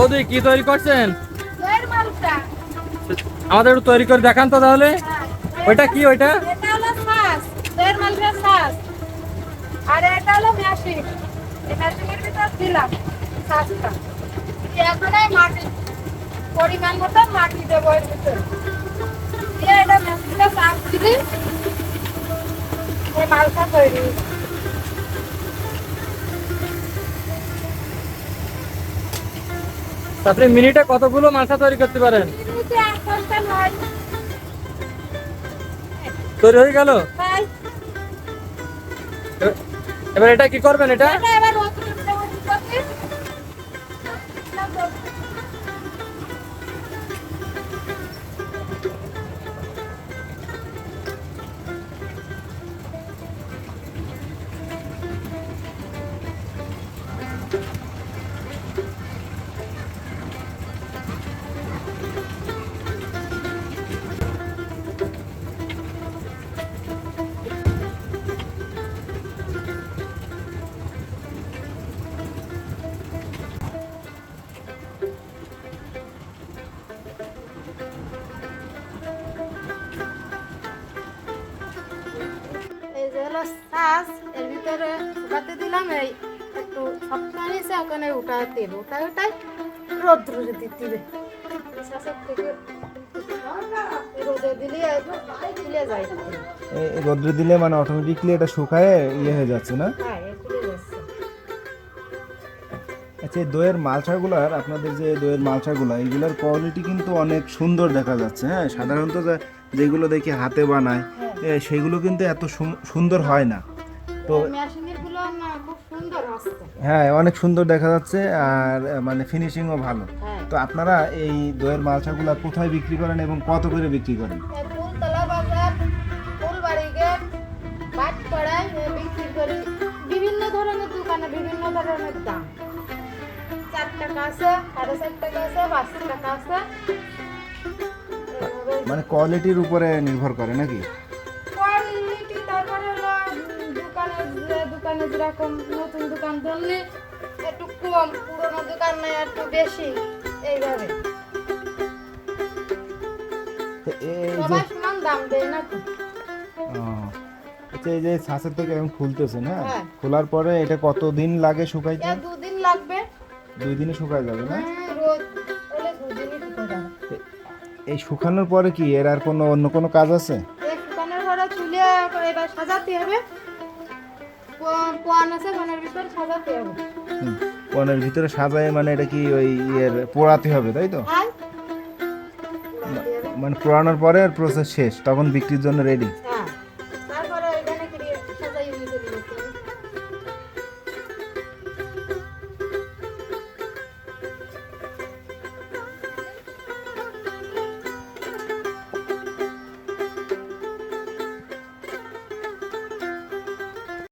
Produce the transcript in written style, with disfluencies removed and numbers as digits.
বৌদি কি তৈরি করছেন? দইয়ের মালটা। আমাদের একটু তৈরি করে দেখান তো তাহলে। ওইটা কি ওইটা? এটা হলো ছাঁচ, দইয়ের মালটার ছাঁচ। আর এটা হলো মেশিন। এই মেশিনের ভিতর দিলাম ছাঁচটা। দিয়ে এখন এই মাটি পরিমাণ মতো মাটি দেবো এর ভিতরে। দিয়ে এটা মেশিনটা চাপ দিলে এই মালটা তৈরি। আপনি মিনিটে কতগুলো মালসা তৈরি করতে পারেন? মিনিটে 1 ঘন্টা নয়। তৈরি হয়ে গেল। তাই এবার এটা কি করবেন এটা? এটা এবার রোদে দেবো দিতে। এই যে হলো ছাঁচ, এর ভিতরে শুকাতে দিলাম। এই একটু শক্ত হয়েছে, ওখানে উঠাতে হবে। উঠাই রোদ্রে দিতে হবে। ছাঁচের থেকে রোদে দিলে একদম খুলে যায়। এই রোদ্রে দিলে মানে অটোমেটিকলি এটা শুকায় ইয়ে হয়ে যাচ্ছে না? হ্যাঁ, খুলে যাচ্ছে। আচ্ছা, এই দইয়ের মালসাগুলার, আপনাদের যে দইয়ের মালসাগুলা, এগুলোর কোয়ালিটি কিন্তু অনেক সুন্দর দেখা যাচ্ছে। হ্যাঁ, সাধারণত যেগুলো দেখি হাতে বানায় সেগুলো কিন্তু এত সুন্দর হয় না। তো মেশিনের গুলো না খুব সুন্দর আসছে। হ্যাঁ, অনেক সুন্দর দেখা যাচ্ছে আর মানে ফিনিশিংও ভালো। হ্যাঁ। তো আপনারা এই দইয়ের মালসাগুলা কোথায় বিক্রি করেন এবং কত করে বিক্রি করেন? ফুলতলা বাজার, ফুলবাড়ি গেট, বাটপাড়ায় বিক্রি করি। বিভিন্ন ধরনের দোকানে বিভিন্ন ধরনের দাম। 4 টাকা আছে, 4.5 টাকা আছে, 5 টাকা আছে। মানে কোয়ালিটির উপরে নির্ভর করে নাকি? কোয়ালিটি তারপরে হলো দোকানে যেরকম নতুন দোকান ধরলে একটু কম, পুরোনো দোকান নেই একটু বেশি, এইভাবে তো এই যে সবাই সমান দাম দেয় না তো। আচ্ছা, এই যে ছাঁচের থেকে এখন খুলতেছে না, হ্যাঁ। খোলার পরে এটা কতদিন লাগে শুকাইতে? 2 দিন লাগবে। 2 দিনে শুকায় যাবে না? রোদ হলে 2 দিনই শুকিয়ে যাবে। এই শুকানোর পরে কি এর আর কোনো অন্য কোনো কাজ আছে? এই শুকানোর পরে চুলে এবার সাজাতে হবে। পোয়ান আছে, পোয়ানের ভিতর সাজাতে হবে। পনের ভিতরে সাজায় মানে এটা কি ওই ইয়ের পোড়াতে হবে তাই তো? হ্যাঁ, মানে পোড়ানোর পরে প্রসেস শেষ, তখন বিক্রির জন্য রেডি।